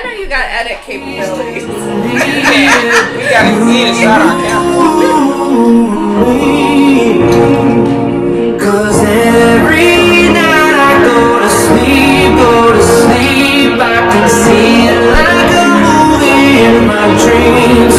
know you got edit capabilities. We need to shut our camera. Cause every night I go to sleep, I can see it like a movie in my dreams.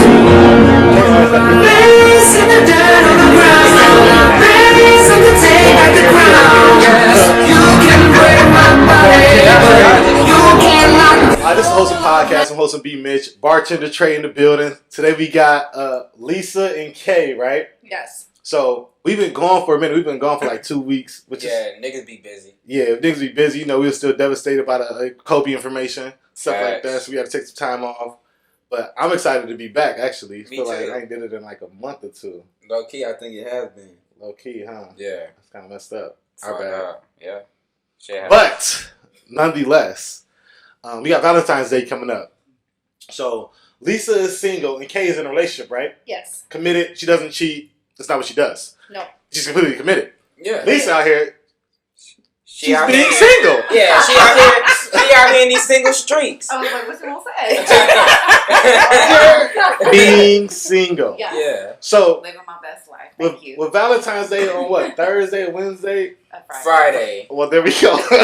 Face in the dirt on the ground, face on the take back the crown. Yes, you can break my body, but you can't lock me. This is Wholesome Podcast. I'm Wholesome B. Mitch, bartender Trey in the building. Today we got Lisa and Kay, right? Yes. So we've been gone for a minute. We've been gone for like 2 weeks. Niggas be busy. Yeah, niggas be busy. You know, we were still devastated by the Kobe information, stuff like that. So we had to take some time off. But I'm excited to be back, actually. I feel like I ain't did it in like a month or two. Low key, I think it has been. Low key, huh? Yeah. It's kind of messed up. Our bad. Yeah. Shit But, nonetheless, we got Valentine's Day coming up. So, Lisa is single and Kay is in a relationship, right? Yes. Committed. She doesn't cheat. That's not what she does. No. She's completely committed. Yeah. Lisa out here, she's out being here. single. Yeah, she out here in these single streets. I was like, what's you gonna say? Being single. Yeah. So, Living my best life. Thank you. with Valentine's Day on what? Thursday or Wednesday? Friday. Well, there we go. So,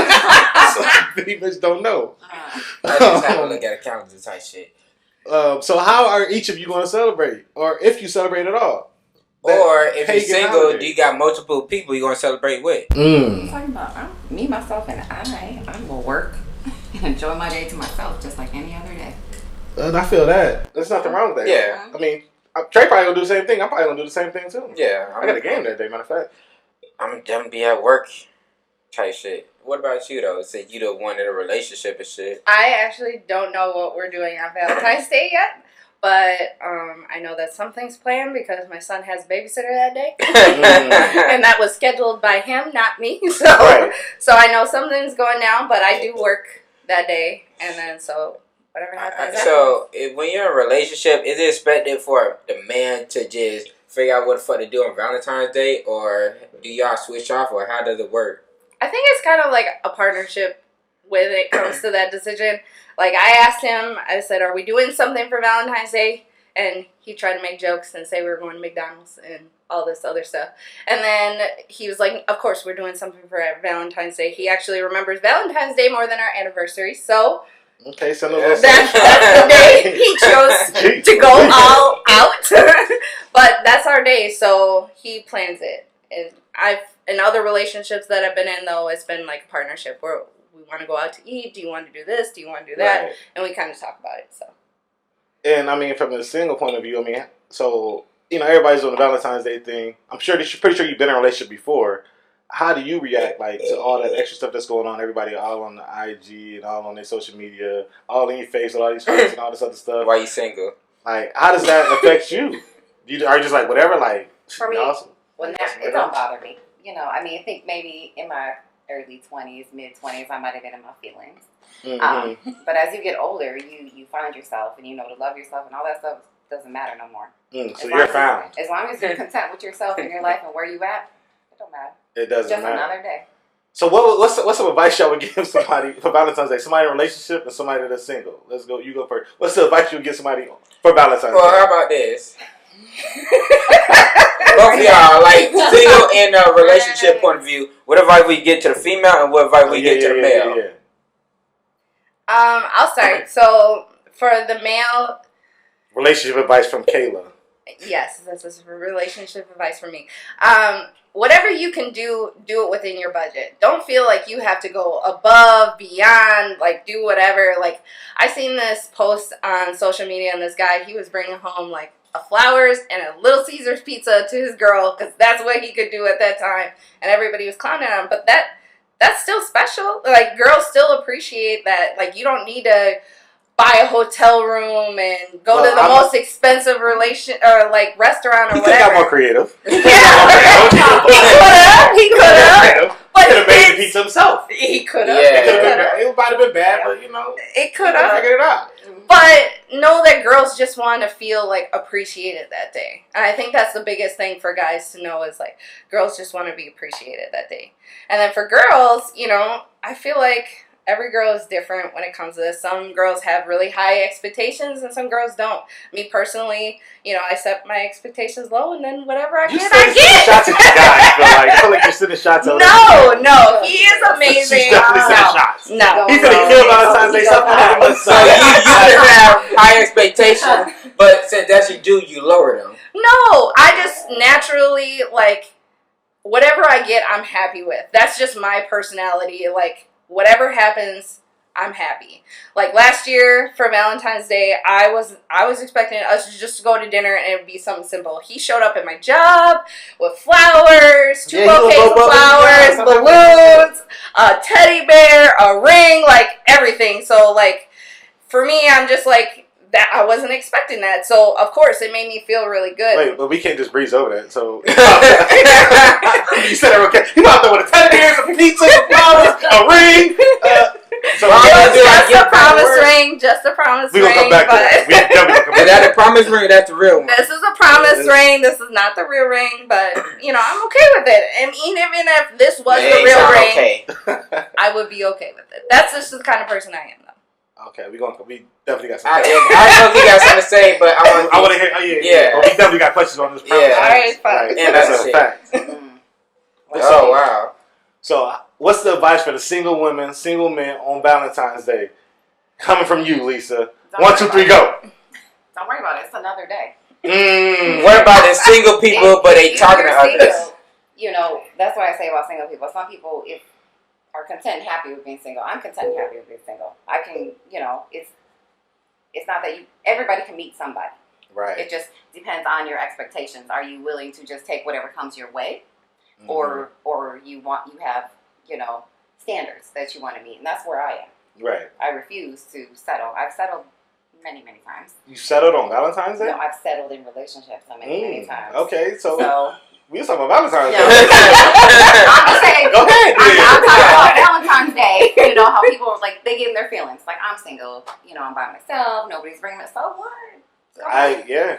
bitch don't know. I just have to look at a calendar type shit. So how are each of you going to celebrate? Or if you celebrate at all? Or if you're single, holiday. do you got multiple people you're going to celebrate with? I'm talking about me, myself, and I'm going to work and enjoy my day to myself just like any other day. And I feel that. There's nothing wrong with that. Yeah. I mean, Trey probably going to do the same thing. I'm probably going to do the same thing too. Yeah. I got a game that day, matter of fact. I'm going to be at work type shit. What about you, though? Say you the one in a relationship and shit. I actually don't know what we're doing on Valentine's Day yet, but I know that something's planned because my son has a babysitter that day, and that was scheduled by him, not me. So, so I know something's going down, but I do work that day, and then so whatever happens. So when you're in a relationship, is it expected for the man to just figure out what the fuck to do on Valentine's Day, or do y'all switch off, or how does it work? I think it's kind of like a partnership when it comes to that decision. Like, I asked him, I said, are we doing something for Valentine's Day? And he tried to make jokes and say we were going to McDonald's and all this other stuff. And then he was like, of course, we're doing something for Valentine's Day. He actually remembers Valentine's Day more than our anniversary. So okay, so that's the day he chose to go all out. But that's our day, so he plans it. And in other relationships that I've been in, though, it's been like a partnership where we want to go out to eat. Do you want to do this? Do you want to do that? Right. And we kind of talk about it. So. And I mean, from the single point of view, I mean, so everybody's doing the Valentine's Day thing. I'm pretty sure you've been in a relationship before. How do you react like to all that extra stuff that's going on? Everybody all on the IG and all on their social media, all in your face with all these friends and all this other stuff. Why you single? Like, how does that affect you? Are you just like whatever? Like, for me, awesome. Well, it don't bother me. I mean, I think maybe in my early 20s, mid-20s, I might have been in my feelings. Mm-hmm. But as you get older, you find yourself and you know to love yourself and all that stuff doesn't matter no more. So you're found. As long as you're content with yourself and your life and where you at, it don't matter. It doesn't just matter. Another day. So what's some advice y'all would give somebody for Valentine's Day? Somebody in a relationship and somebody that's single. Let's go. You go first. What's the advice you would give somebody for Valentine's Day? Well, how about this? Both of y'all, like single and relationship point of view, what advice we get to the female and what advice we get to the male? Yeah. I'll start. So for the male, relationship advice from Kayla. Yes, this is relationship advice from me. Whatever you can do it within your budget. Don't feel like you have to go above, beyond, like do whatever. Like I seen this post on social media and this guy, he was bringing home like flowers and a Little Caesars pizza to his girl because that's what he could do at that time, and everybody was clowning on him. But that's still special. Like girls still appreciate that. Like you don't need to buy a hotel room and go to the most expensive restaurant or whatever. He could have got more creative. He could have. He could have made the pizza himself. He could have. Yeah. It might have been bad, but it could have. Figured it out. But know that girls just want to feel like appreciated that day, and I think that's the biggest thing for guys to know is like girls just want to be appreciated that day. And then for girls, I feel like every girl is different when it comes to this. Some girls have really high expectations and some girls don't. Me personally, I set my expectations low and then whatever I get, I get. Shots at the guy, I feel like you're sending shots at No, he is amazing. She's definitely sending shots. No. He's going to kill Valentine's Day. So you should have high expectations, but since that's you lower them. No, I just naturally, whatever I get, I'm happy with. That's just my personality. Whatever happens, I'm happy. Last year for Valentine's Day, I was expecting us just to go to dinner and it would be something simple. He showed up at my job with flowers, 2 bouquets of flowers, balloons, a teddy bear, a ring, everything. So for me, I'm just that I wasn't expecting that. So of course it made me feel really good. Wait, but we can't just breeze over that. So you said it okay. You out there with a teddy bear, some pizza, some flowers, a ring. So just a promise ring. Just a promise ring. We're gonna come back to that. Is that a promise ring? That's the real one. This is a promise ring. This is not the real ring, but I'm okay with it. And even if this was the real ring, I would be okay with it. That's just the kind of person I am. Okay, we definitely got some. I know you got something to say, but I want to hear. Yeah. Well, we definitely got questions on this. Yeah. All right, fine. And that's a fact. Oh wow. So, what's the advice for the single women, single men on Valentine's Day? Coming from you, Lisa. 1, 2, 3, go. Don't worry about it. It's another day. What about the single people, but they talking to others? That's what I say about single people. Some people, are content and happy with being single. I'm content and happy with being single. I can, it's not that everybody can meet somebody. Right. It just depends on your expectations. Are you willing to just take whatever comes your way? Mm-hmm. Or you have, standards that you want to meet. And that's where I am. Right. I refuse to settle. I've settled many, many times. You settled on Valentine's Day? No, I've settled in relationships many times. Okay, so we was talking about Valentine's Day. I'm just saying. Go ahead. I'm talking about Valentine's Day. How people are they get in their feelings. I'm single. I'm by myself. Nobody's bringing me. So what? Yeah.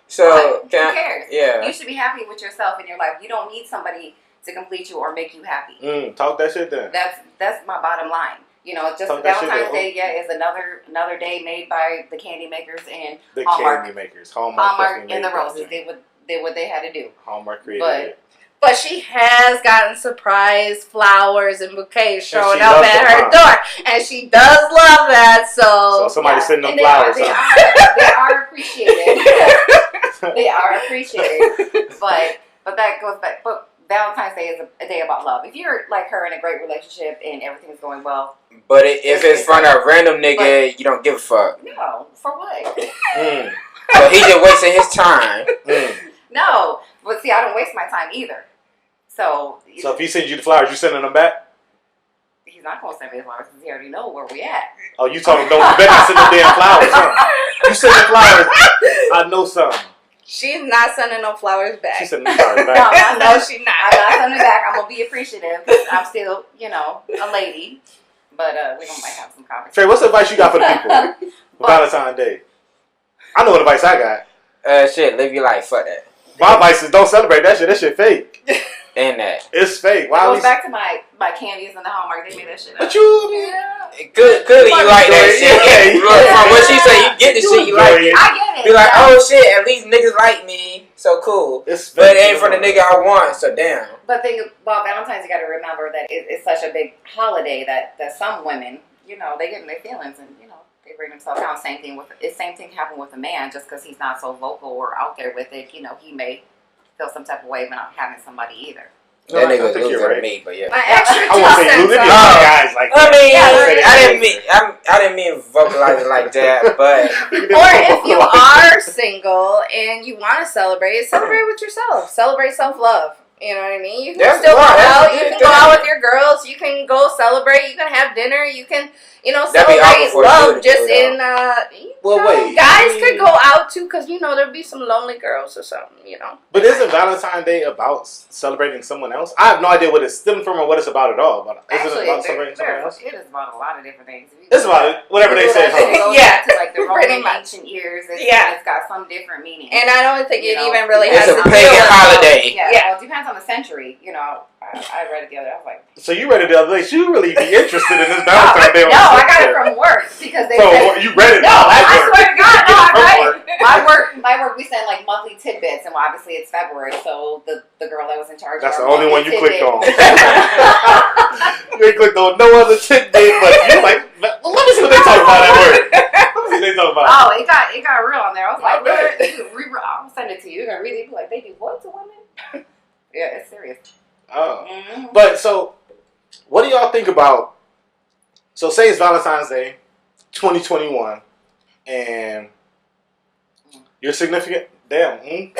So who cares? Yeah. You should be happy with yourself in your life. You don't need somebody to complete you or make you happy. Talk that shit then. That's my bottom line. Just Valentine's Day, is another day made by the candy makers and the Hallmark. Candy makers. Hallmark and the Roses. Did what they had to do. Hallmark created it. But she has gotten surprise flowers and bouquets showing up at her door. And she does love that, so somebody sending them flowers. They are appreciated. They are appreciated. But that goes back. But Valentine's Day is a day about love. If you're like her in a great relationship and everything's going well. But if it's from a random nigga, you don't give a fuck. No, for what? So he just wasting his time. No, but see, I don't waste my time either. So if he sends you the flowers, you sending them back? He's not going to send me the flowers because he already know where we at. Oh, you told him, don't bet I send the damn flowers, huh? You send the flowers. I know something. She's not sending no flowers back. She's sending the flowers back. No, she's not. I'm not sending it back. I'm going to be appreciative because I'm still, a lady. But we might have some conversation. Trey, what's the advice you got for the people for Valentine's Day? I know what advice I got. Live your life. Fuck that. My advice is don't celebrate that shit. That shit fake. And that. It's fake. Why it goes back to my candies and the Hallmark. They made that shit up. But you... Clearly you like that shit. From what she said, you get the shit, you like it. I get it. Be like, oh shit, at least niggas like me. So cool. But it ain't for the nigga I want, so damn. But the thing about Valentine's, you got to remember that it's such a big holiday that some women, they get in their feelings and, they bring themselves down. Same thing happened with a man. Just because he's not so vocal or out there with it, he may feel some type of way about not having somebody either. That nigga was losing to me, but yeah. My extra I won't say losing. Guys like that. I didn't mean vocalize it like that, but or if you are single and you want to celebrate with yourself. Celebrate self-love. You know what I mean? You can still go out. You can go out with your girls. You can go celebrate. You can have dinner. You can, celebrate love just in, guys could go out too because, there'll be some lonely girls or something, But isn't Valentine's Day about celebrating someone else? I have no idea what it stems from or what it's about at all. But isn't it about celebrating someone else? It is about a lot of different things. It's about whatever they say. Yeah. To the Roman ancient years. It's got some different meaning. And I don't think it even really it's has a to pagan do with holiday. Yeah, well, it depends on the century. You know, I read it the other day. I was like, So you read it the other day. So you really be interested in this Valentine's Day? No, I got it from work because they. So said, you read it? No, I swear to God, no, I'm right. Work. My work, we send like monthly tidbits, and obviously it's February, so the girl that was in charge. That's of the only one you tidbit. clicked on. You ain't clicked on no other tidbit, but you like. Well, let me see what they talk about at work. Let me see what they talk about. Oh, it got real on there. I was like, I'll send it to you. You're gonna read it. Like they do what to women? Yeah, it's serious. Oh, but so what do y'all think about? So say it's Valentine's Day, 2021, and your significant. Damn. Damn,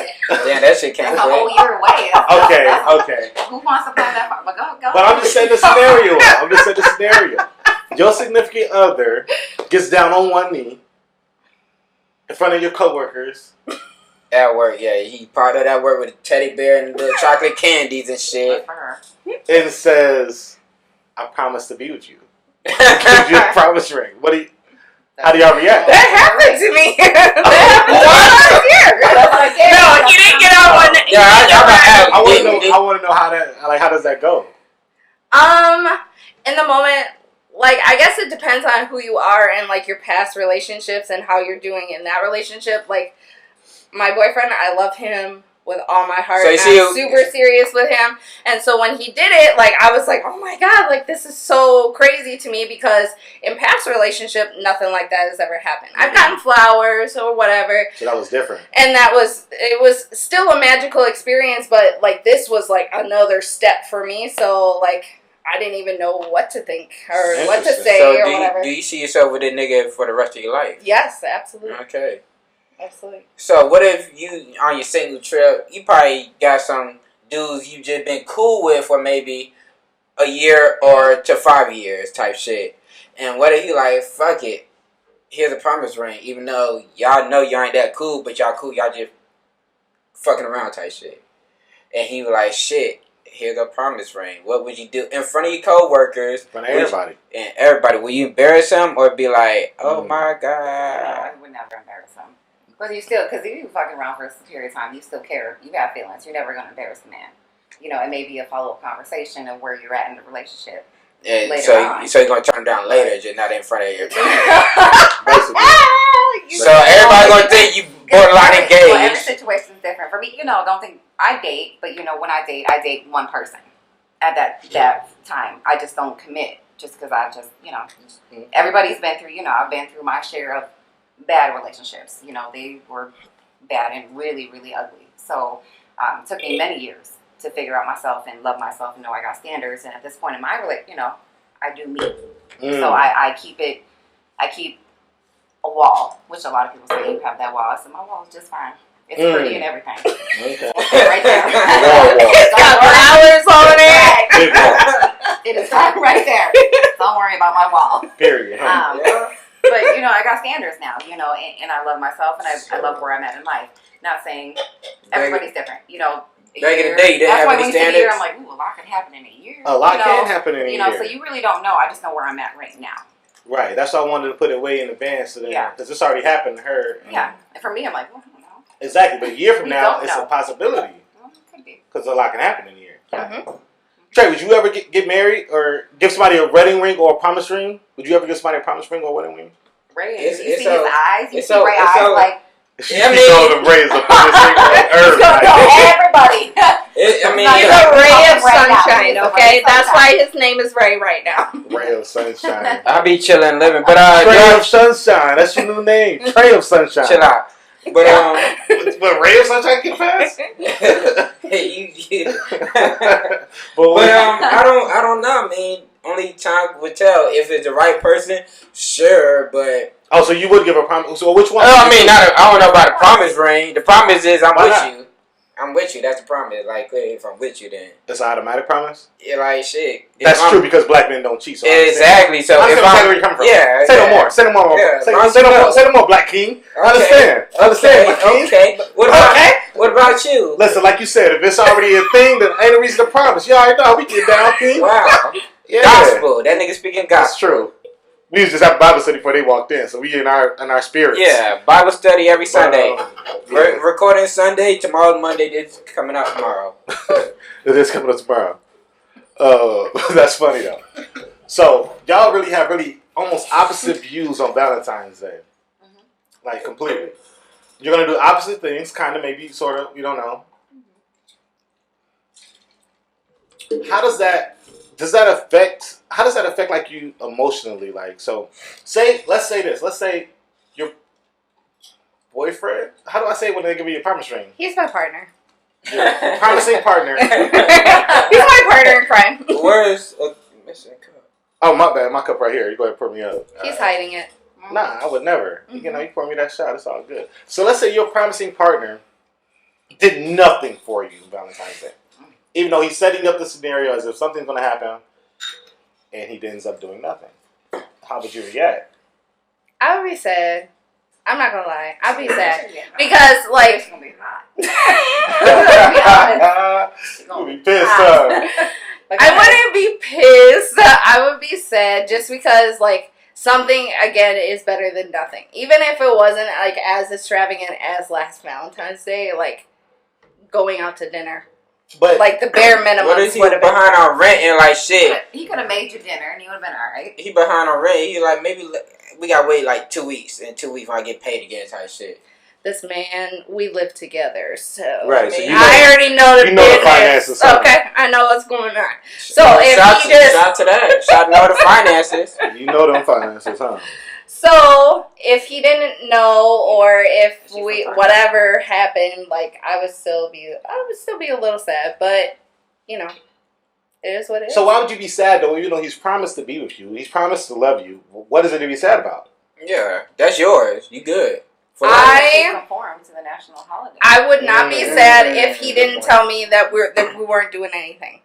that shit came That's a whole year away. Okay. Who wants to plan that? But go. But I'm just saying the scenario. Your significant other gets down on one knee in front of your coworkers. At work, yeah. He part of that work with a teddy bear and the chocolate candies and shit. Good for her. And says, I promise to be with you. Gives you a promise ring. How do y'all react? That happened to me. No, he didn't get on one. I want to know how does that go? In the moment, like, I guess it depends on who you are and, like, your past relationships and how you're doing in that relationship. Like, my boyfriend, I love him with all my heart. So I'm super serious with him. And so when he did it, like, I was like, oh my God, like, this is so crazy to me because in past relationship, nothing like that has ever happened. I've gotten flowers or whatever. So that was different. And it was still a magical experience, but, like, this was, like, another step for me. So, like, I didn't even know what to think or what to say or whatever. Do you see yourself with a nigga for the rest of your life? Yes, absolutely. Okay. Absolutely. So what if you, on your single trip, you probably got some dudes you just been cool with for maybe a year or to 5 years type shit. And what if you like, fuck it, here's a promise ring, even though y'all know y'all ain't that cool, but y'all cool, y'all just fucking around type shit. And he was like, shit, here's a promise ring. What would you do in front of your coworkers? In front of everybody. And everybody. Will you embarrass them or be like, oh my God? No, I would never embarrass them. Because if you fucking around for a period of time, you still care. You got feelings. You're never going to embarrass the man. You know, it may be a follow-up conversation of where you're at in the relationship. Yeah, later on. So you're going to turn down later, just not in front of your Basically. So everybody's going to think you borderline engaged. Well, every situation is different. For me, don't think I date, but when I date one person at that time. I just don't commit just because everybody's been through, I've been through my share of bad relationships. They were bad and really, really ugly. So it took me many years to figure out myself and love myself and know I got standards. And at this point in my I do me. So I keep a wall, which a lot of people say you have that wall. I said my wall is just fine. It's pretty and everything. Okay. Right there. It's got flowers on it. It is right there. Don't worry about my wall. Period. But I got standards now, and I love myself and I love where I'm at in life. Not saying everybody's different, Back in the day, you didn't have any standards. I'm like, ooh, a lot can happen in a year. A lot can happen in a year. So you really don't know. I just know where I'm at right now. Right. That's why I wanted to put it way in advance, so because this already happened to her. Yeah. And for me, I'm like, well, I don't know. Exactly, but a year from now, it's a possibility. Well, it could be. Because a lot can happen in a year. Mm-hmm. Trey, would you ever get married or give somebody a wedding ring or a promise ring? Would you ever give somebody a promise ring or a wedding ring? Ray, you see his eyes? You see Ray's eyes like... She's all the rays up on this ring on earth. Everybody. He's a ray of sunshine, okay? That's why his name is Ray right now. Ray of sunshine. I'll be chilling, living. But Trey of sunshine. That's your new name. Trey of sunshine. Chill out. But Ray of sunshine get past? I don't know, man. Only time would tell if it's the right person. Sure, but. Oh, so you would give a promise? So which one? I don't know about the promise ring. The promise is I'm with you. I'm with you. That's the promise. Like, if I'm with you, then it's an automatic promise. Yeah, like shit. That's true because black men don't cheat. So exactly. So if where you coming from. Yeah. Say no more. Say no more. Yeah, say no more, Black King. Okay. Understand. Okay. What about you? Listen, like you said, if it's already a thing, then ain't a reason to promise. You already know how we get down, King. Wow. Yeah. Gospel. That nigga speaking gospel. That's true. We used to just have Bible study before they walked in, so we in our spirits. Yeah, Bible study every Sunday. Yeah. Recording Sunday, tomorrow Monday. This coming out tomorrow. It is coming up tomorrow. That's funny though. So y'all really have almost opposite views on Valentine's Day, like completely. You're gonna do opposite things, kind of, maybe, sort of. We don't know. How does that affect like you emotionally? Like, so let's say your boyfriend. How do I say when they give you a promise ring? He's my partner. Your promising partner. He's my partner in crime. Where's a missing cup? Oh, my bad. My cup right here. You go ahead and pour me up. He's hiding it. Nah, I would never. You know, you pour me that shot. It's all good. So let's say your promising partner did nothing for you Valentine's Day. Even though he's setting up the scenario as if something's going to happen, and he ends up doing nothing. How would you react? I would be sad. I'm not gonna lie. I'd be sad because, like, It's gonna be hot. You'll be pissed, huh? I wouldn't be pissed. I would be sad just because, like, something again is better than nothing. Even if it wasn't like as extravagant as last Valentine's Day, like going out to dinner. But Like the bare minimum. What is he behind on rent and like shit? He could have made you dinner and you would have been alright. He behind on rent. He like maybe we gotta wait like 2 weeks. In 2 weeks I get paid again type shit. This man, we live together, so right, so I already know the business. finances. Okay, I know what's going on. So Shout to that. Shout to know the finances. You know them finances, huh? So if he didn't know, or if whatever happened, like I would still be a little sad, but you know, it is what it is. So why would you be sad though? You know, he's promised to be with you. He's promised to love you. What is it to be sad about? Yeah, that's yours. You good. I conform to the national holiday. I would not be sad if he didn't tell me that we weren't doing anything.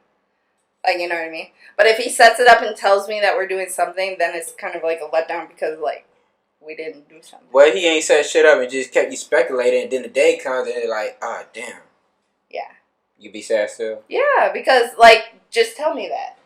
Like, you know what I mean? But if he sets it up and tells me that we're doing something, then it's kind of like a letdown because, like, we didn't do something. Well, he ain't set shit up and just kept you speculating, and then the day comes and it's like, ah, damn. Yeah. You be sad still? Yeah, because, like, just tell me that.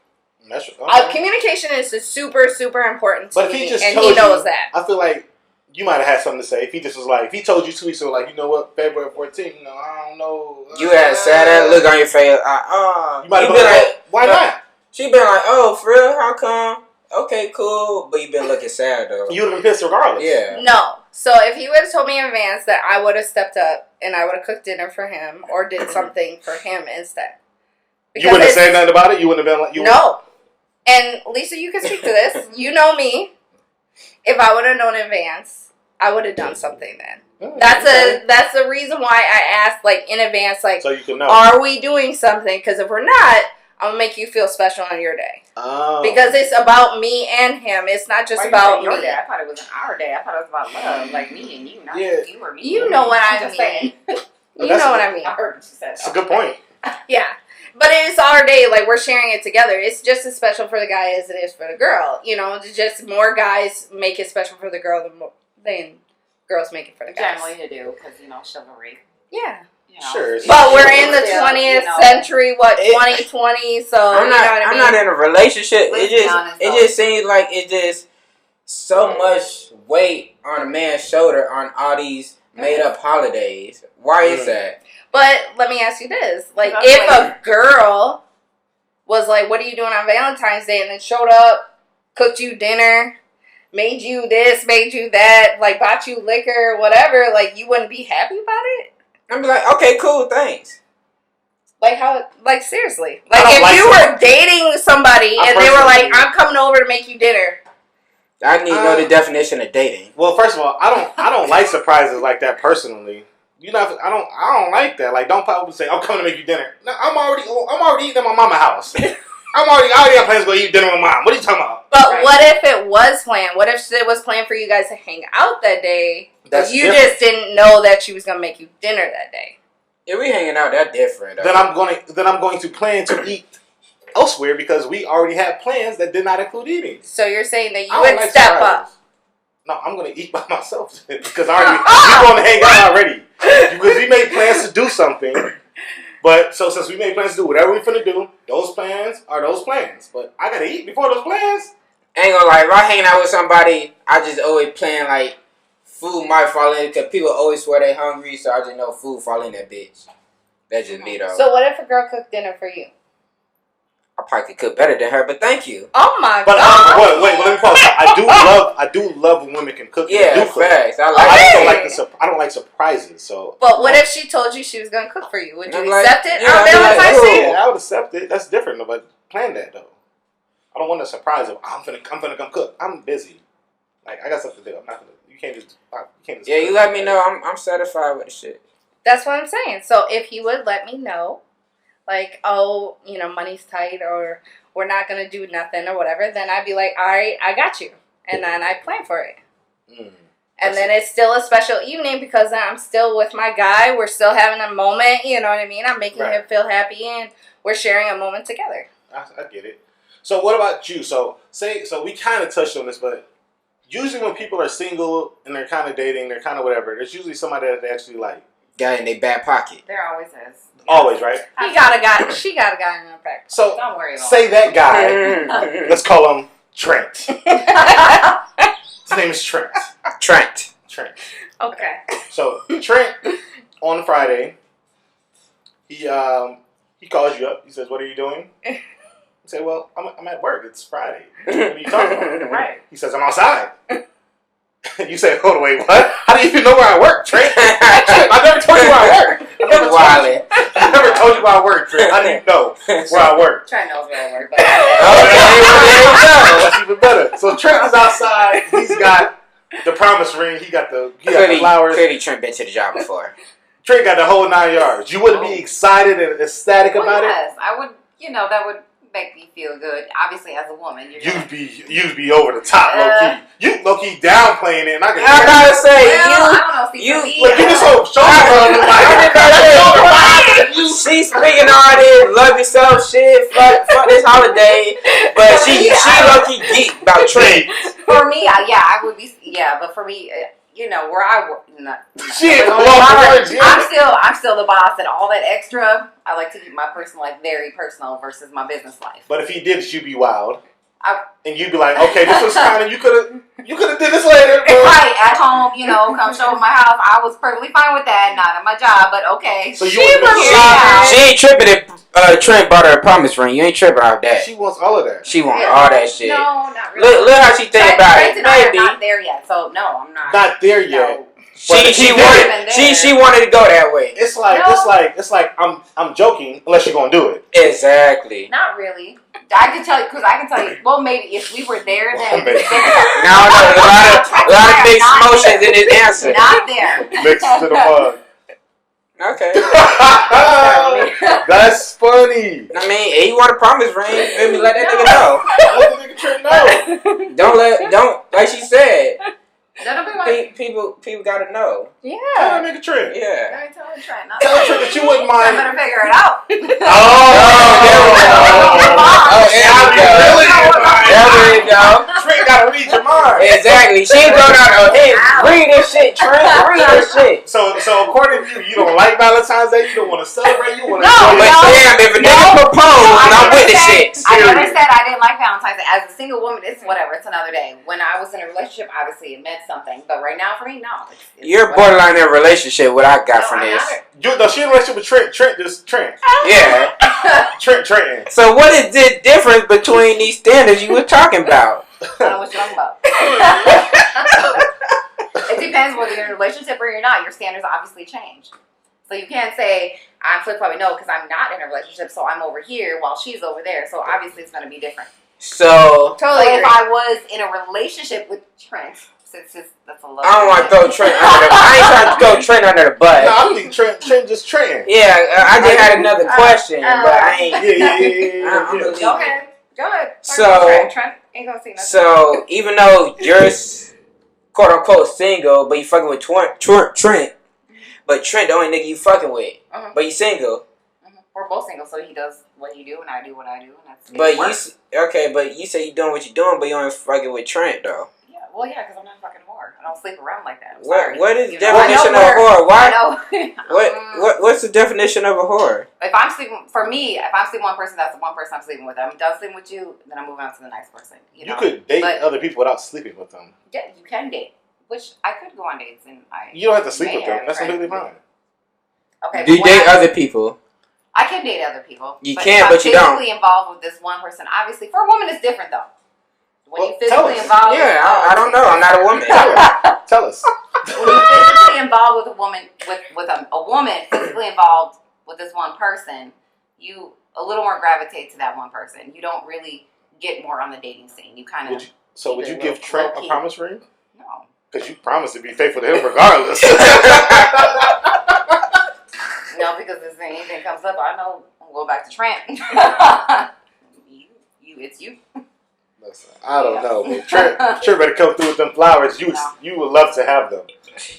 That's okay. Communication is super, super important to but if me, he just and told he knows you, that. I feel like you might have had something to say. If he just was like, if he told you 2 weeks ago, like, you know what, February 14th, I don't know. You had sad look on your face. You might have been like, why not? She been like, oh, for real? How come? Okay, cool. But you been looking sad, though. You would have been pissed regardless. Yeah. No. So if he would have told me in advance, that I would have stepped up and I would have cooked dinner for him or did something for him instead. Because you wouldn't have said nothing about it? You wouldn't have been like... No. And Lisa, you can speak to this. You know me. If I would have known in advance, I would have done something then. That's the reason why I asked, like, in advance, like, so you can know. Are we doing something? Because if we're not, I'm going to make you feel special on your day. Oh. Because it's about me and him. It's not just about your me. day? I thought it was our day. I thought it was about love, like me and you, not you or me. You know what I mean. You know what I mean. I heard what you said. That's a good point. Yeah. But it's our day. Like, we're sharing it together. It's just as special for the guy as it is for the girl. You know, just more guys make it special for the girl than girls make it for the guys. Generally you do, because, you know, chivalry. Yeah. You know, sure. But we're in the 20th century, 2020, so I'm not in a relationship. It just seems like it's just so much weight on a man's shoulder on all these made up holidays. Why is that? But let me ask you this. Like, if a girl was like, what are you doing on Valentine's Day? And then showed up, cooked you dinner, made you this, made you that, like, bought you liquor, whatever, like, you wouldn't be happy about it? I'd be like, okay, cool, thanks. Like, how, like, seriously. Like, if you were dating somebody and they were like, I'm coming over to make you dinner. I need to know the definition of dating. Well, first of all, I don't like surprises like that personally. You know, I don't like that. Like, don't pop up and say, I'm coming to make you dinner. No, I'm already eating at my mama's house. I already got plans to go eat dinner with mom. What are you talking about? But what if it was planned? What if it was planned for you guys to hang out that day? That's you different. just didn't know that she was gonna make you dinner that day. If we hanging out, that's different. Then I'm going to plan to eat elsewhere because we already had plans that did not include eating. So you're saying that you would step up? No, I'm going to eat by myself because we're going to hang out already. Because we made plans to do something. But so since we made plans to do whatever we're finna do, those plans are those plans. But I gotta eat before those plans. ain't gonna lie, if I hang out with somebody, I just always plan like food might fall in because people always swear they hungry, so I just know food fall in that bitch. That's just me though. So what if a girl cooked dinner for you? I probably could cook better than her, but thank you. Oh my But god! wait, let me pause. I do love when women can cook. Yeah, facts. I don't like surprises. So, But what if she told you she was gonna cook for you? Would you I'm like, accept it yeah, on I'd be like, Valentine's Day? yeah, I would accept it. That's different, but plan that though. I don't want a surprise of I'm finna come cook. I'm busy. Like I got stuff to do. I'm not gonna. You can't just. Yeah, you let me know. I'm satisfied with the shit. That's what I'm saying. So if he would let me know, like, oh, money's tight or we're not going to do nothing or whatever, then I'd be like, all right, I got you. And then I plan for it. And then it's still a special evening because I'm still with my guy. We're still having a moment. You know what I mean? I'm making him feel happy and we're sharing a moment together. I get it. So what about you? So we kind of touched on this, but usually when people are single and they're kind of dating, they're kind of whatever, there's usually somebody that they actually like. Got in their back pocket. There always is. Always, right? She got a guy in her practice. So Don't worry about say that guy. Let's call him Trent. His name is Trent. Trent. Okay. So Trent on Friday, he calls you up. He says, "What are you doing?" You say, "Well, I'm at work. It's Friday. What are you talking about?" Right. He says, "I'm outside." You say, "Hold on, wait, what? How do you even know where I work, Trent? I never told you where I work. I never told you where I work, Trent. How do you know where I work?" Trent knows where I work, but That's even better. So Trent is outside. He's got the promise ring. He got the flowers. Clearly, Trent been to the job before. Trent got the whole 9 yards. You wouldn't be excited and ecstatic about it? Yes, I would. That would make me feel good. Obviously, as a woman, You'd be over the top, low key. You low key downplaying it, and I can. I gotta say, I don't know. See, for me, look, you this whole shoulder she's speaking all this love yourself shit. Fuck this holiday, but she low key geek about Trent. For me, I would be. Yeah, but for me. Where I work, shit. I'm still the boss, and all that extra, I like to keep my personal life very personal versus my business life. But if he did, you'd be wild, and you'd be like, "Okay, this was kind of you could have did this later." Right at home, come show my house. I was perfectly fine with that. Not at my job, but okay. So she ain't tripping if Trent bought her a promise ring. You ain't tripping off that. She wants all of that. She wants all that shit. No, not really. Look how she think about it. Trent and I are not there yet, so no, I'm not. Not there yet. No. She wanted to go that way. It's like I'm joking unless you're gonna do it. Exactly. Not really. I can tell you. Well, maybe if we were there, then. No, a lot of mixed emotions in his answer. Not there. Mixed to the mug. Okay. That's funny. I mean, he want a promise ring. Let me let that nigga know. Let the nigga Trent know. Don't like she said. People gotta know. Yeah. Tell that nigga Trent. Yeah. Let me tell him Trent. Tell Trent that you wouldn't mind. I better figure it out. There we go. Trent gotta read your mind. Exactly. She ain't going out. Hey, read this shit, Trent. Read this shit. So according to you don't like Valentine's Day. You don't want to celebrate. You want to. But damn, if a nigga propose, I'm with the shit. I never said I didn't like Valentine's Day. As a single woman, it's whatever. It's another day. When I was in a relationship, obviously it meant something. But right now, for me, no. You're borderline in a relationship. What I got from this? She in a relationship with Trent. Trent. Yeah. Trent. So what is the difference between these standards you were talking about? I don't know what you're talking about. It depends whether you're in a relationship or you're not. Your standards obviously change. So you can't say, I'm flip-flopping, no, because I'm not in a relationship, so I'm over here while she's over there. So obviously it's going to be different. So if I was in a relationship with Trent, since that's a little... I don't want to throw Trent under the... I ain't trying to throw Trent under the bus. No, I think Trent just Trent. Yeah, I just had another question, but I ain't... Yeah. Go ahead. So, Trent ain't gonna see nothing. So, even though you're quote-unquote single, but you fucking with Trent, but Trent the only nigga you fucking with, but you single. We're both single, so he does what he do, and I do what I do, and that's but you say you doing what you doing, but you ain't fucking with Trent, though. Yeah, well, yeah, because I'm not fucking whore. I don't sleep around like that. What is the You know, definition of a whore? Why? What's the definition of a whore? If I'm sleeping with one person, that's the one person I'm sleeping with. I'm done sleeping with you, then I'm moving on to the next person. You could date other people without sleeping with them. Yeah, you can date. Which I could go on dates and You don't have to sleep with them. That's completely fine. Okay. Do you date other people? I can date other people. You can, but you don't. Physically involved with this one person, obviously. For a woman, it's different though. When you physically tell us. involved. Yeah, I don't know. I'm not a woman. Tell us. When you're physically involved with a woman, with a woman physically involved with this one person, you a little more gravitate to that one person. You don't really get more on the dating scene. You kind of. Would you give Trent a promise ring? No. Because you promised to be faithful to him regardless. No, because if anything comes up, I know I'll go back to Trent. It's you. Listen, I don't know, man. Trent better come through with them flowers. You would love to have them.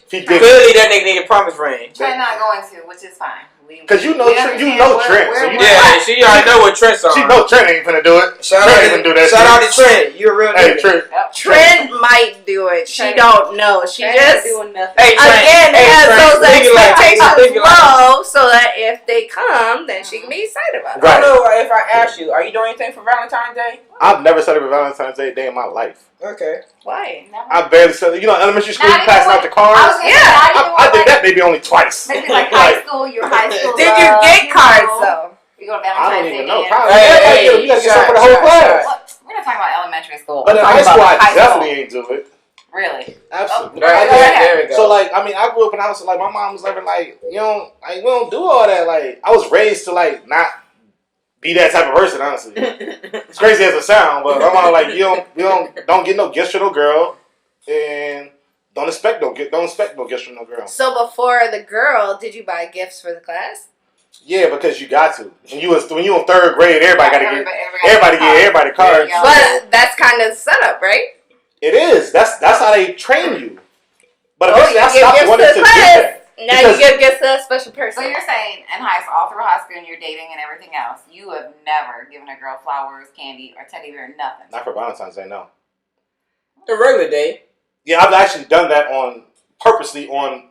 He did. Clearly, that nigga need a promise ring. Trent not going to, which is fine. Because you know Trent. Yeah, she already know what Trent's on. She know Trent ain't finna do it. Shout out to Trent. You a real nigga. Trent. Yep. Trent might do it. She don't know. She just doing nothing. again has those expectations low, so that if they come, then she can be excited about it. I don't know if I ask you, are you doing anything for Valentine's Day? I've never celebrated Valentine's Day in my life. Okay. Why? I barely celebrated. You know, elementary school, you passing out the cards. I did that maybe only twice. Maybe like high school, your high school. Did you get cards though? You go to Valentine's I don't Day. even know. Hey, you gotta get something for the whole class. We're not talking about elementary school. But in high school, I definitely ain't do it. Really? Absolutely. There we go. So like, I mean, I grew up in a house like my mom was never like, we don't do all that. Like, I was raised to like not be that type of person. Honestly, it's crazy as it sounds, but my mom like, don't get no gifts from no girl, and don't expect no gifts from no girl. So before the girl, did you buy gifts for the class? Yeah, because you got to. When you in third grade, everybody got to give everybody cards. But that's kind of setup, right? It is. That's how they train you. But you I give stopped gifts wanting to to the do class. that. Now you give gifts to a special person. So you're saying in high school, all through high school, and you're dating and everything else, you have never given a girl flowers, candy, or teddy bear, nothing. Not for Valentine's Day, no. The regular day. Yeah, I've actually done that purposely on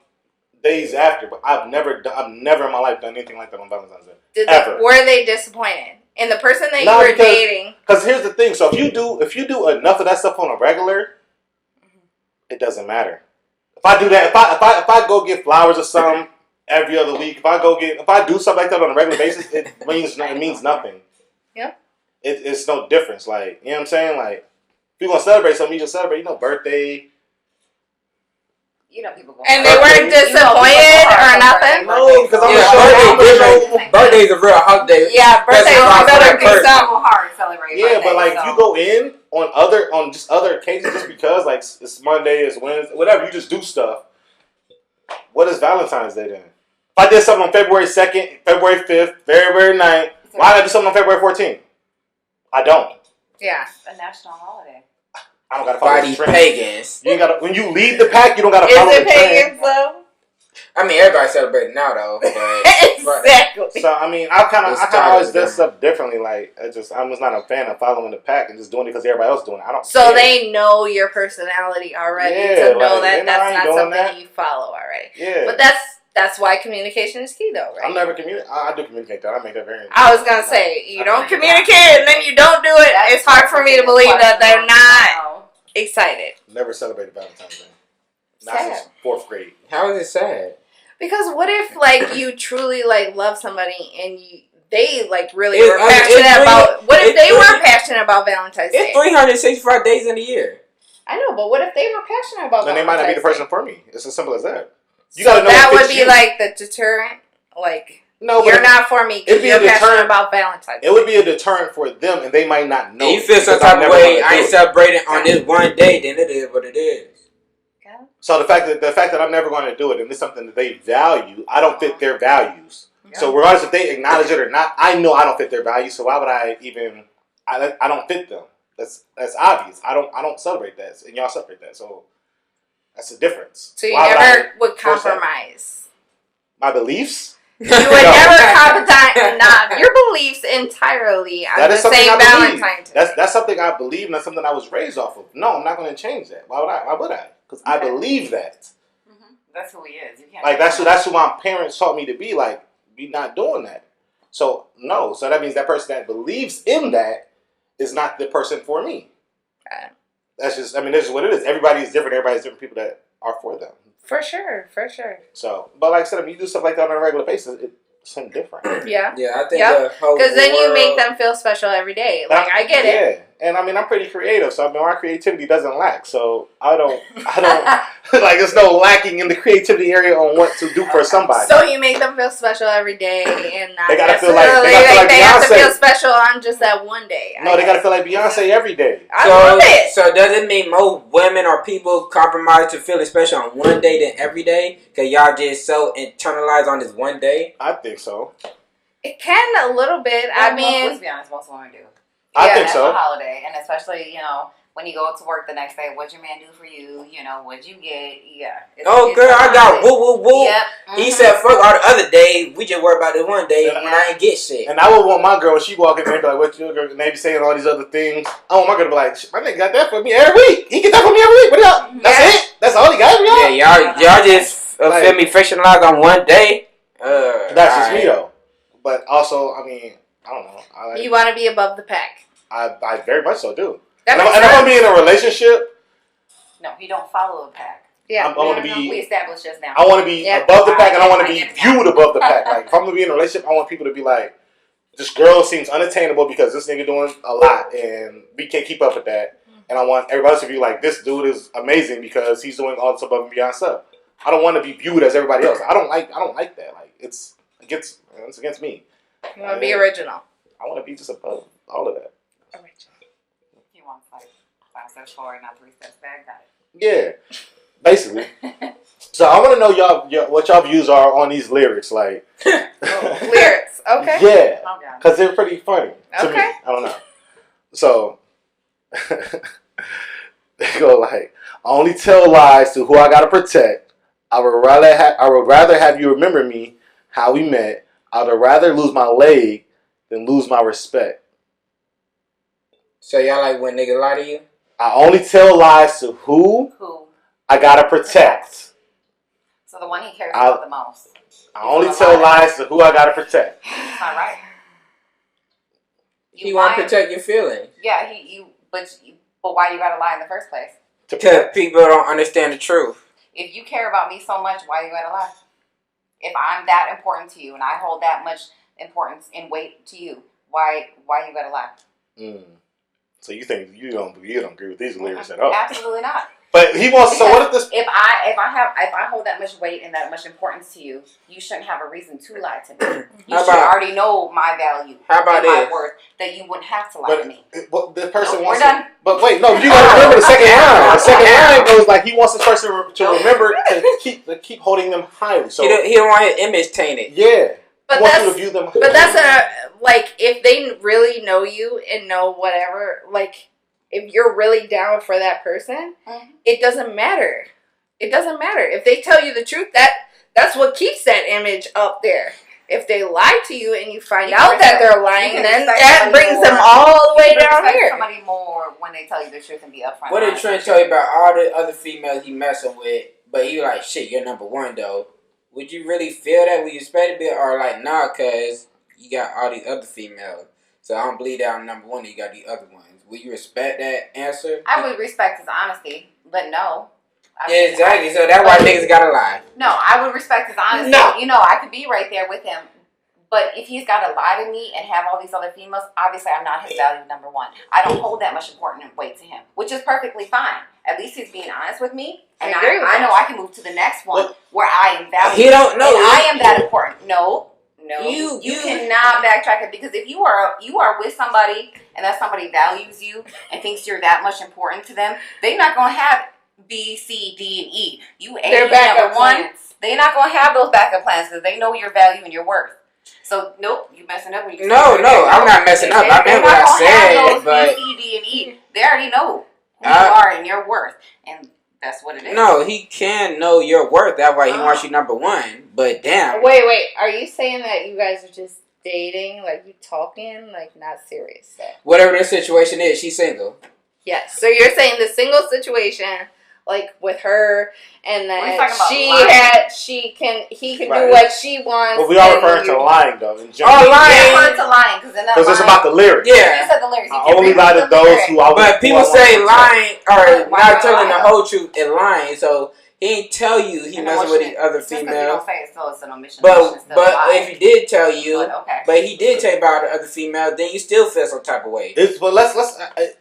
days after, but I've never in my life done anything like that on Valentine's Day. Were they disappointed in the person that you were dating? Because here's the thing: so if you do enough of that stuff on a regular, it doesn't matter. If I do that, if I go get flowers or something every other week, if I do something like that on a regular basis, it means nothing. Yeah. It's no difference. Like, you know what I'm saying? Like, if you're gonna celebrate something, you just celebrate. Birthday. People go. And they weren't disappointed or nothing? No, because birthday's a real holiday. Yeah, birthdays better be something hard to celebrate. Yeah, but like if you go in on just other occasions just because like it's Monday, it's Wednesday, whatever, you just do stuff. What is Valentine's Day then? If I did something on February 2nd, February 5th, February 9th, why did I do something on February 14th? I don't. Yeah. It's a national holiday. I don't gotta follow the trend. Pagans. You ain't gotta, when you leave the pack, you don't gotta follow the trend. Is it pagans though? I mean, everybody's celebrating now though. But Exactly. So I mean, I kind of always do stuff differently. Like I'm just not a fan of following the pack and just doing it because everybody else doing it. I don't. So they know your personality already to know that that's not something you follow already. Yeah. But that's why communication is key though, right? I'm never I do communicate that. I make that very. I was gonna say you don't communicate and then you don't do it. It's hard for me to believe that they're not excited. Never celebrated Valentine's Day. Not Sad. since 4th grade. how is it sad? Because what if like you truly like love somebody and they like really were passionate about? What if they were passionate about Valentine's Day? It's 365 days in a year. I know, but what if they were passionate about? Then they might not be the Valentine's person for me. It's as simple as that. You so gotta know that what would fits be you. like the deterrent. Like No, you're not for me because you're passionate about Valentine's Day. It would be a deterrent for them, and they might not know. And you feel some type of way. I ain't celebrating on this one day. Then it is what it is. So the fact that I'm never going to do it, and it's something that they value, I don't fit their values. Yeah. So regardless if they acknowledge it or not, I know I don't fit their values. So why would I even? I don't fit them. That's obvious. I don't celebrate that, and y'all celebrate that. So that's the difference. So you never would compromise my beliefs. You would never compromise your beliefs entirely on the same Valentine's Day. That's something I believe, and that's something I was raised off of. No, I'm not going to change that. Why would I? because I believe that. That's who he is. You can't Like that's who my parents taught me to be. Like, be not doing that. So no. So that means that person that believes in that is not the person for me. That's just. I mean, this is what it is. Everybody is different. Everybody's different people that are for them. For sure. So, but like I said, if you do stuff like that on a regular basis, it's something different. Yeah. Yeah, I think the whole because then you world- make them feel special every day. Like I get it. Yeah, and I mean, I'm pretty creative, so I mean, my creativity doesn't lack. So I don't like. There's no lacking in the creativity area on what to do for somebody. So you make them feel special every day, and not They gotta feel necessarily like they have to Beyonce. feel special on just that one day. No, they gotta feel like Beyonce every day. I love it. So does it mean more women or people compromise to feeling special on one day than every day? Because y'all just so internalized on this one day? I think so. It can a little bit. I mean, let's be honest, most women do. I think That's so. a holiday, and especially when you go to work the next day, what'd your man do for you? What'd you get? Yeah. Oh, girl, I got woo woo woo. Yep. He said, fuck all the other days. We just worry about this one day when I ain't get shit. And I would want my girl when she walk in there and be like, "What you?" And they be saying all these other things. I want my girl to be like, "My nigga got that for me every week. He get that for me every week. What y'all? That's it. That's all he got for y'all." Yeah, y'all just Like- feel me fictionalized on one day. That's just me though. But also, I mean, I don't know. you want to be above the pack. I very much so do. That And makes if I'm sense. gonna be in a relationship, No, he don't follow the pack. Yeah. I want to We be. established this now. I want to be Yeah. above the pack, and I want to I be get it. viewed above the pack. Like if I'm gonna be in a relationship, I want people to be like, "This girl seems unattainable because this nigga doing a lot, and we can't keep up with that." And I want everybody else to be like, "This dude is amazing because he's doing all this above and beyond stuff." I don't want to be viewed as everybody else. I don't like that. Like it's against me. You want to be original. I want to be just above all of that. He wants like 5 steps forward, not 3 steps back. Got it. Yeah, basically. So I want to know what y'all views are on these lyrics, like Lyrics. Okay. Yeah, Oh, God. because they're pretty funny to me. Okay. I don't know. So they go like, "I only tell lies to who I gotta protect. I would rather have you remember me how we met. I would rather lose my leg than lose my respect. So y'all like when niggas lie to you? I only tell lies to who Who? I gotta protect. So the one he cares about the most. I only tell lies to who I gotta protect." It's not right. You want to protect your feelings. Yeah, but why you gotta lie in the first place? Because people don't understand the truth. If you care about me so much, why you gotta lie? If I'm that important to you and I hold that much importance and weight to you, why you gotta lie? So you think you don't agree with these lyrics at all? Absolutely not. But he wants. So what if this? If I hold that much weight and that much importance to you, you shouldn't have a reason to lie to me. You should already know my value. How about and my this? worth, that you wouldn't have to lie to me. But the person No, wants. we're done. But wait, no, you gotta remember the second line. The second line goes like he wants this person to remember to keep holding them highly. So He don't want his image tainted. yeah, But he wants that's you to view them. But that's like if they really know you and know whatever, like if you're really down for that person, it doesn't matter. It doesn't matter. If they tell you the truth, that's what keeps that image up there. If they lie to you and you find out that they're lying, then that brings them all the way down here. Somebody more when they tell you the truth and be upfront. What did Trent tell you about all the other females he messing with? But he like, shit, you're number one though. Would you really feel that? Would you expect it? Or like, nah, cause you got all these other females. So I don't believe that I'm number one. You got the other ones. Will you respect that answer? I would respect his honesty, but no. Yeah, exactly. So that's why niggas gotta lie. No, I would respect his honesty. No. I could be right there with him. But if he's got to lie to me and have all these other females, obviously I'm not his value number one. I don't hold that much important weight to him, which is perfectly fine. At least he's being honest with me. And I know I can move to the next one where I am valued. He don't know. And I am that important. No. You cannot backtrack it, because if you are with somebody and that somebody values you and thinks you're that much important to them, they're not going to have B, C, D, and E. You Their backup plans. They're not going to have those backup plans because they know your value and your worth. So nope, you messing up when you. No, I'm not messing up. I meant what I said, but B, C, D, and E. They already know who you are and your worth, and that's what it is. No, he can know your worth. That's why he wants you number one. But damn. Wait. Are you saying that you guys are just dating, like you talking, like not serious? So. Whatever the situation is, she's single. Yes. So you're saying the single situation, like with her, and then We're talking about he can Right. do what she wants. But we are and referring to you- lying though in Oh, general. lying. Yeah, refer to lying because it's about the lyrics. You Yeah. said the lyrics. You I can only read lie the to those lyrics. who I But people who I say want to lying or Why not would telling I the lie? whole truth and lying. So he ain't tell you he An messing with omission- these other just 'cause you females. don't say it, so it's an omission. Omission's still a But lie. if he did tell you, But okay. but he did tell you about the other female, then you still feel some type of way. But let's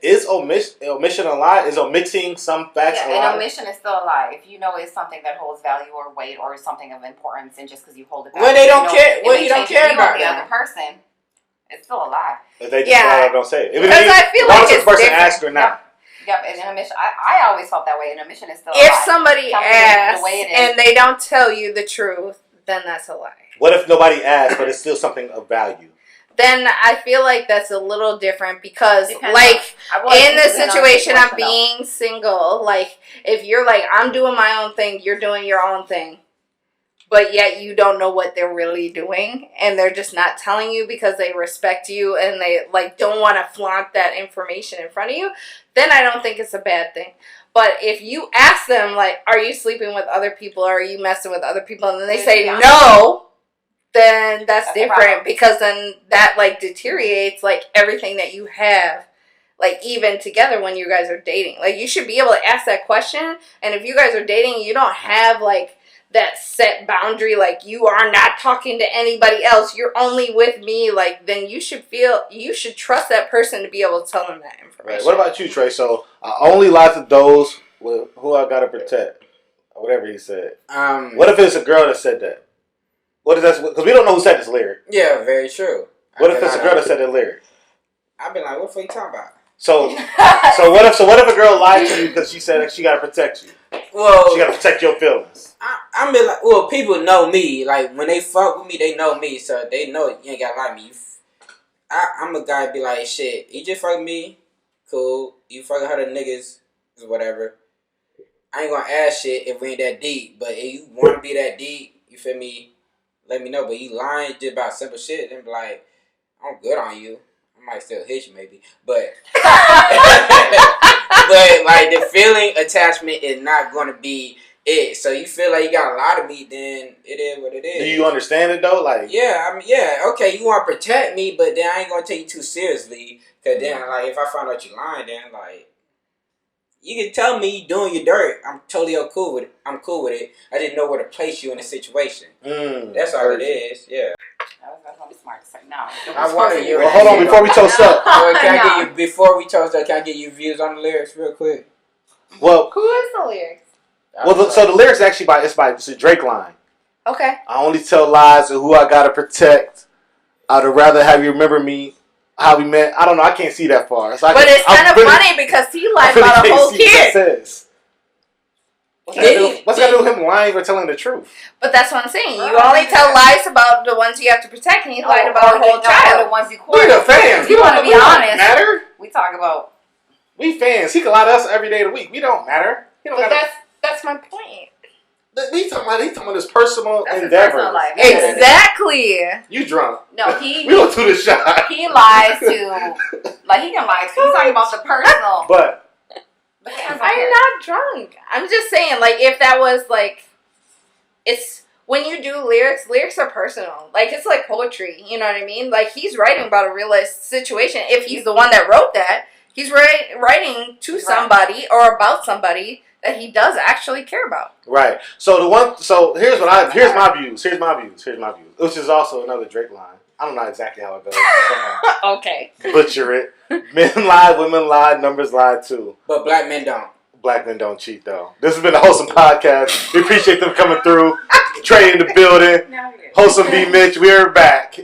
is omission a lie? Is omitting some facts a Yeah, lie? an omission is still a lie. If you know it's something that holds value or weight or something of importance, and just because you hold it back, Well, they you don't know, care- it well, may you don't change your care view on about the them. other person. It's still a lie. If they just Yeah. flat out don't say it. Even Because if I feel regardless like if it's the person different. asked or not. Yep, and an omission. I always felt that way. An omission is still a If lie. somebody Tell me asks the way it is. and they don't tell you the truth, then that's a lie. What if nobody asked, but it's still something of value? Then I feel like that's a little different because, Depends like, in this this situation of being single, like, if you're like, I'm doing my own thing, you're doing your own thing, but yet you don't know what they're really doing, and they're just not telling you because they respect you and they, like, don't want to flaunt that information in front of you, then I don't think it's a bad thing. But if you ask them, like, are you sleeping with other people, or are you messing with other people, and then they say Yeah. no, then that's That's a different, problem. because then that, like, deteriorates, like, everything that you have, like, even together when you guys are dating. Like, you should be able to ask that question, and if you guys are dating, you don't have, like, that set boundary, like, you are not talking to anybody else, you're only with me, like, then you should trust that person to be able to tell them that information. Right. What about you, Trey? So I only lie to those with who I gotta protect, or whatever he said. What if it's a girl that said that? What is that? Because we don't know who said this lyric. Yeah, very true. What if it's a girl that said that lyric? I've been like, what the fuck you talking about? So what if a girl lied to you because she said that she gotta protect you? Well, She gotta protect your feelings. I mean, like, well, people know me. Like, when they fuck with me, they know me, so they know you ain't gotta lie to me. I'm a guy be like, shit, you just fuck me, cool. You fucking other niggas, whatever. I ain't gonna ask shit if we ain't that deep, but if you wanna be that deep, you feel me, let me know. But you lying just about simple shit, then be like, I'm good on you. I might still hit you maybe, but but like the feeling attachment is not gonna be it. So you feel like you got a lot of me, then it is what it is. Do you understand it though? Like, Yeah, I mean, yeah, okay, you want to protect me, but then I ain't gonna take you too seriously. Cause then, like, if I find out you lying, then like, you can tell me you doing your dirt. I'm totally cool with it. I'm cool with it. I didn't know where to place you in the situation. That's all it is. Yeah. That's gonna be smart to say no. I wanted you. well, hold on before we toast up. Can I get you before we toast up? Can I get your views on the lyrics real quick? Well, Who is the lyrics? so the lyrics actually it's a Drake line. Okay. I only tell lies to who I gotta protect. I'd rather have you remember me how we met. I don't know. I can't see that far. So But it's kind of funny because he lied about a whole kid. What's got to do with him lying or telling the truth? But that's what I'm saying. You Right. only tell lies about the ones you have to protect, and he lied about a whole The child. ones you We're court. the fans. You want to be honest. Matter? We talk about. We fans. He can lie to us every day of the week. We don't matter. He don't But gotta, that's my point. he talking about his personal That's his endeavors. personal life. Yeah. Exactly. You drunk? No, We don't do the shot. he lies to, like, he can lie to. He's talking about the personal. But The fans don't I'm care. not drunk. I'm just saying, like, if that was like, it's when you do lyrics are personal. Like, it's like poetry. You know what I mean? Like, he's writing about a real life situation. If he's the one that wrote that, he's writing to somebody or about somebody that he does actually care about. right. So here's my views. Here's my views. Which is also another Drake line. I don't know exactly how it goes. Okay. Butcher it. Men lie, women lie, numbers lie too. But black men don't. Black men don't cheat though. This has been the Wholesome Podcast. We appreciate them coming through. Trey in the building. Wholesome B Mitch. We're back.